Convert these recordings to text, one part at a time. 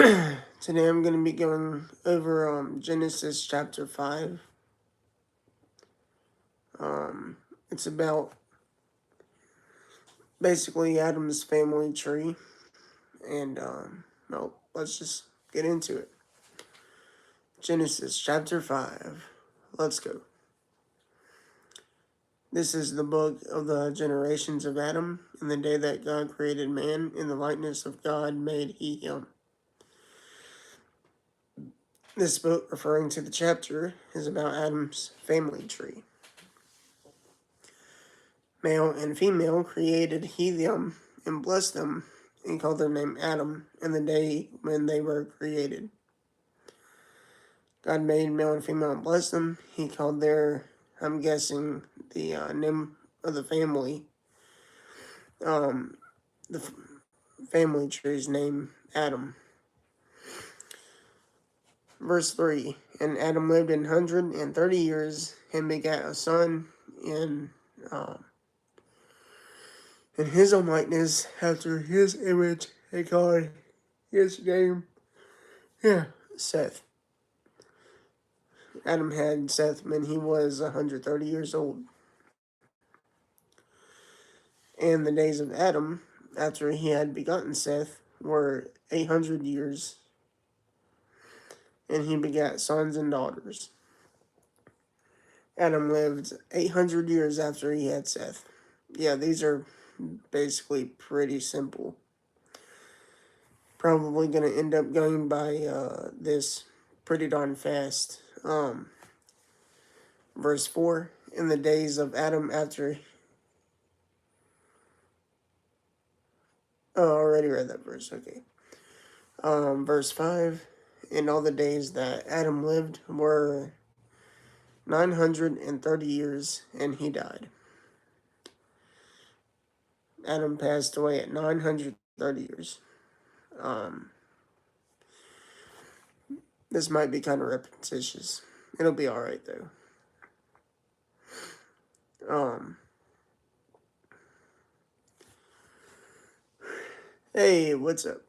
Today I'm going to be going over Genesis chapter 5. It's about basically Adam's family tree. And, well, let's just get into it. Genesis chapter 5. Let's go. This is the book of the generations of Adam. In the day that God created man, in the likeness of God made he him. This book, referring to the chapter, is about Adam's family tree. Male and female created he them and blessed them and called their name Adam in the day when they were created. God made male and female and blessed them. He called their, I'm guessing, the name of the family, the family tree's name, Adam. Verse 3, and Adam lived 130 years and begat a son in his own likeness, after his image, and called his name, Seth. Adam had Seth when he was 130 years old. And the days of Adam, after he had begotten Seth, were 800 years, and he begat sons and daughters. Adam lived 800 years after he had Seth. Yeah, these are basically pretty simple. Probably going to end up going by this pretty darn fast. Verse 4, in the days of Adam after... Oh, I already read that verse, okay. Verse 5, in all the days that Adam lived were 930 years, and he died. Adam passed away at 930 years. This might be kind of repetitious. It'll be alright, though. Hey, what's up?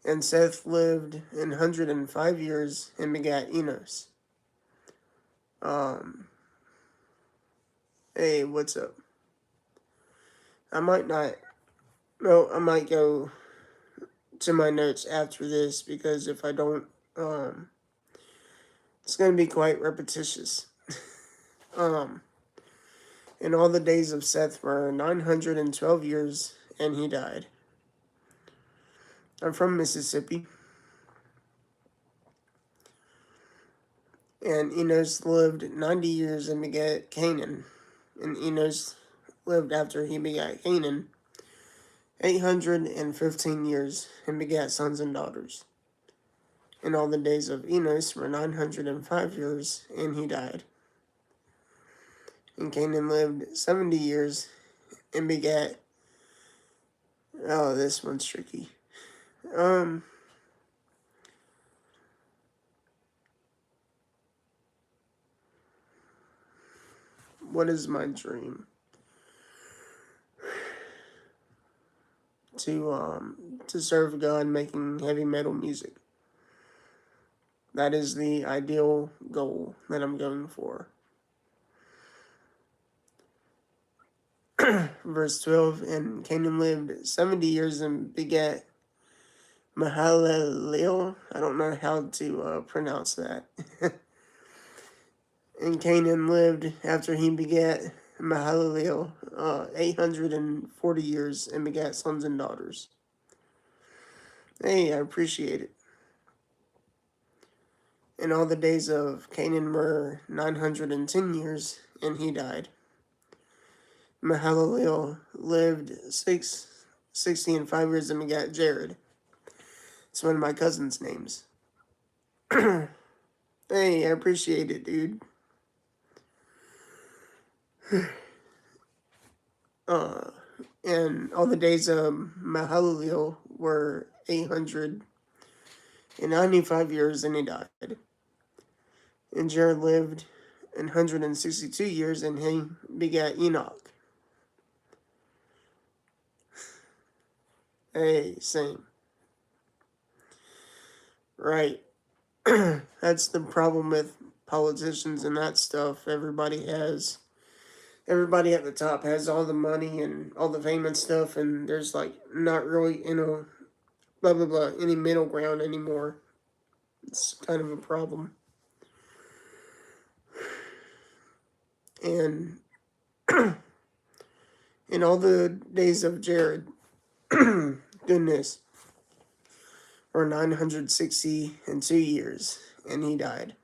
And Seth lived 105 years and begat Enos. Hey, what's up? I might go to my notes after this, because if I don't, it's going to be quite repetitious. And all the days of Seth were 912 years, and he died. I'm from Mississippi. And Enos lived 90 years and begat Canaan. And Enos lived after he begat Canaan 815 years and begat sons and daughters. And all the days of Enos were 905 years, and he died. And Canaan lived 70 years and begat... Oh, this one's tricky. What is my dream? To serve God making heavy metal music. That is the ideal goal that I'm going for. Verse 12, and Canaan lived 70 years and begat Mahalalel. I don't know how to pronounce that. And Canaan lived after he begat Mahalalel 840 years and begat sons and daughters. Hey, I appreciate it. And all the days of Canaan were 910 years, and he died. Mahalalel lived 60 and 5 years and begat Jared. It's one of my cousin's names. Hey, I appreciate it, dude. And all the days of Mahalalel were 895 years, and he died. And Jared lived 162 years, and he begat Enoch. Hey, same. Right. That's the problem with politicians and that stuff. Everybody at the top has all the money and all the fame and stuff, and there's like not really, blah blah blah, any middle ground anymore. It's kind of a problem. And in all the days of Jared, goodness, were 962 years, and he died.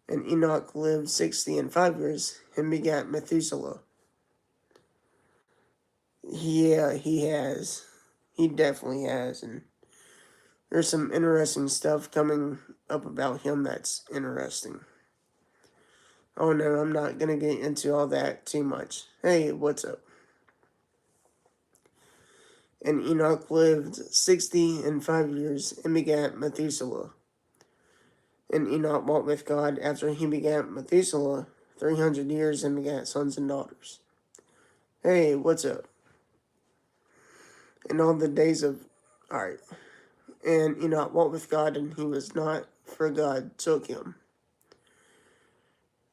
And Enoch lived 60 and 5 years and begat Methuselah. Yeah, he has. He definitely has. And there's some interesting stuff coming up about him that's interesting. Oh no, I'm not going to get into all that too much. Hey, what's up? And Enoch lived 60 and 5 years and begat Methuselah. And Enoch walked with God after he begat Methuselah 300 years and begat sons and daughters. Hey, what's up? And all the days of... Alright. And Enoch walked with God, and he was not, for God took him.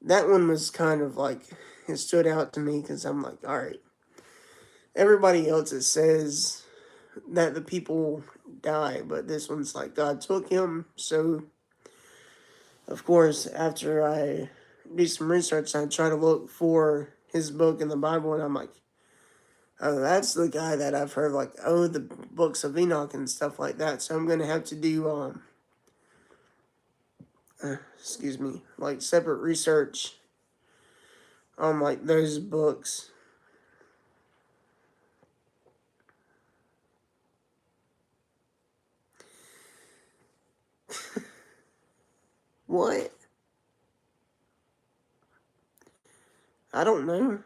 That one was kind of like... It stood out to me, because I'm like, alright. Everybody else, it says that the people die, but this one's like, God took him, so... Of course, after I do some research, I try to look for his book in the Bible, and I'm like, oh, that's the guy that I've heard, like, oh, the books of Enoch and stuff like that. So I'm going to have to do, like, separate research on, like, those books. What? I don't know.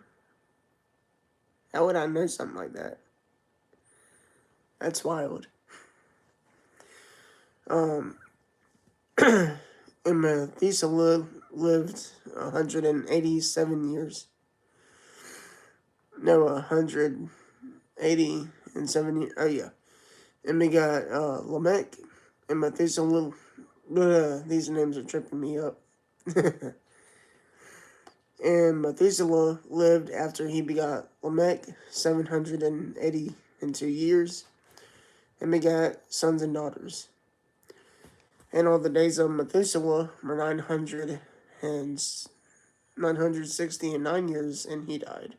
How would I know something like that? That's wild. And Methuselah lived 187 years. No, 187 years. Oh, yeah. And we got Lamech and Methuselah. These names are tripping me up. And Methuselah lived after he begot Lamech 782 years and begat sons and daughters. And all the days of Methuselah were 969 years, and he died.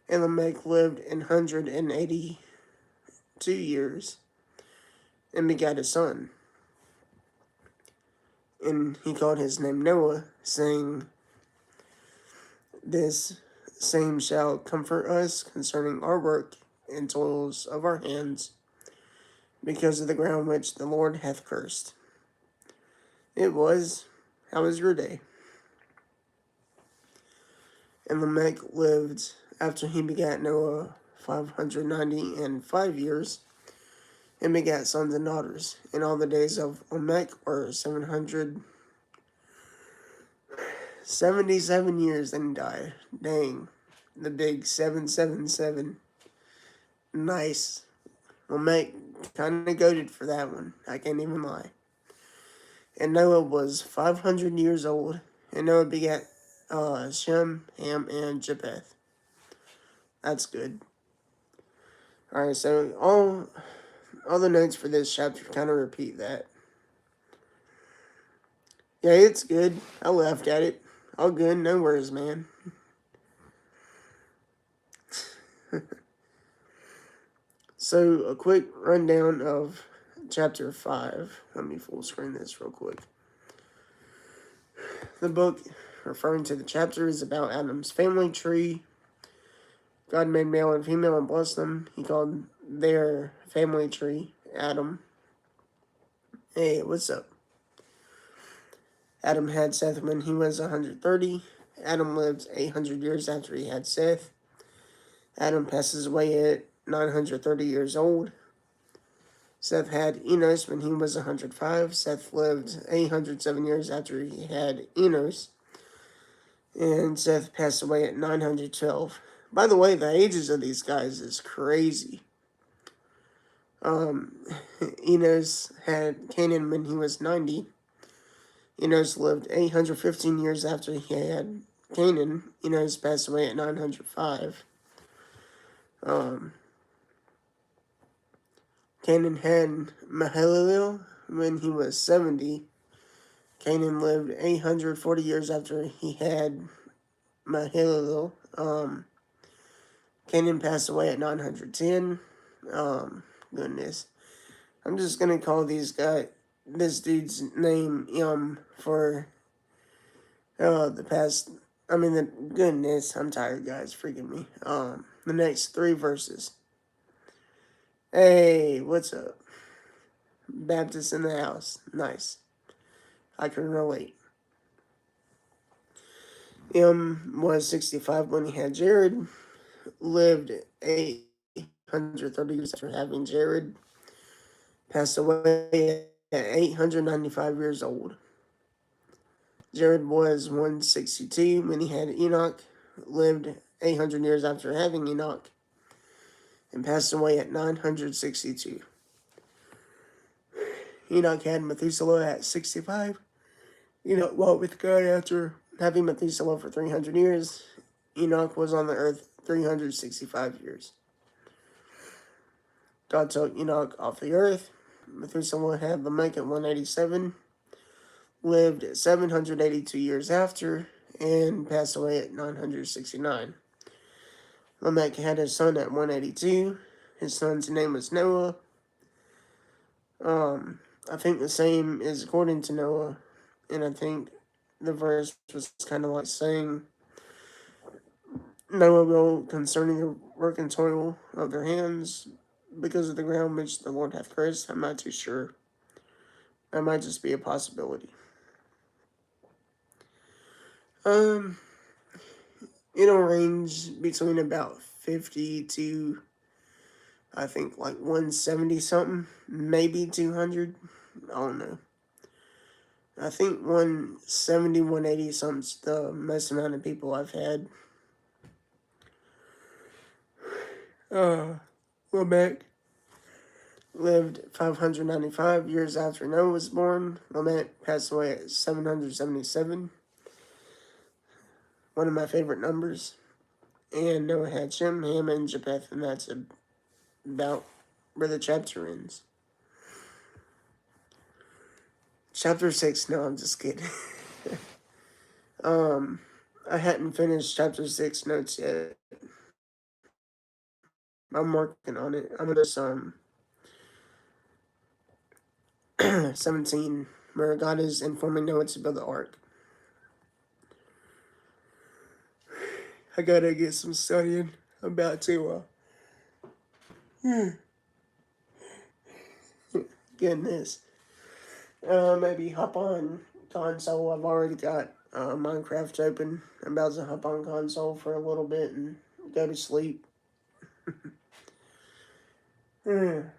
And Lamech lived 182 years and begat a son. And he called his name Noah, saying, this same shall comfort us concerning our work and toils of our hands, because of the ground which the Lord hath cursed. It was. How was your day? And Lamech lived after he begat Noah 595 years, and begat sons and daughters. And all the days of Lamech were 777 years, and he died. Dang. The big 777. Nice. Lamech kind of goated for that one. I can't even lie. And Noah was 500 years old, and Noah begat Shem, Ham, and Japheth. That's good. Alright, so all the notes for this chapter kind of repeat that. Yeah, it's good. I laughed at it. All good, no worries, man. So, a quick rundown of chapter 5. Let me full screen this real quick. The book, referring to the chapter, is about Adam's family tree. God made male and female and blessed them. He called their family tree Adam. Hey, what's up? Adam had Seth when he was 130. Adam lived 800 years after he had Seth. Adam passes away at 930 years old. Seth had Enos when he was 105. Seth lived 807 years after he had Enos. And Seth passed away at 912. By the way, the ages of these guys is crazy. Um, Enos had Canaan when he was 90. Enos lived 815 years after he had Canaan. Enos passed away at 905. Um, Canaan had Mahalalel when he was 70. Canaan lived 840 years after he had Mahalalel. Canaan passed away at 910. Goodness. I'm just gonna call this dude's name for the past. Goodness, I'm tired, guys. Freaking me. The next 3 verses. Hey, what's up? Baptist in the house. Nice. I can relate. Was 65 when he had Jared. Lived 830 years after having Jared. Passed away at 895 years old. Jared was 162 when he had Enoch. Lived 800 years after having Enoch. And passed away at 962. Enoch had Methuselah at 65. Enoch walked with God after having Methuselah for 300 years. Enoch was on the earth 365 years. God took Enoch off the earth. Methuselah had Lamech at 187. Lived 782 years after, and passed away at 969. Lamech had his son at 182. His son's name was Noah. I think the same is according to Noah, and I think the verse was kind of like saying, Noah will concerning the work and toil of their hands, because of the ground which the Lord hath cursed. I'm not too sure. That might just be a possibility. It'll range between about 50 to, I think, like 170 something, maybe 200. I don't know. I think 170, 180 something's the most amount of people I've had. Lamech lived 595 years after Noah was born. Lamech passed away at 777. One of my favorite numbers. And Noah had Shem, Ham, and Japheth, and that's about where the chapter ends. Chapter 6, no, I'm just kidding. I hadn't finished chapter 6 notes yet. I'm working on it. I'm gonna 17, where God is informing Noah to build the ark. I gotta get some studying. I'm about to, goodness. Maybe hop on console. I've already got Minecraft open. I'm about to hop on console for a little bit and go to sleep. Have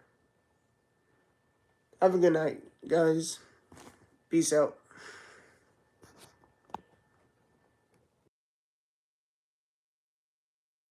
a good night, guys. Peace out.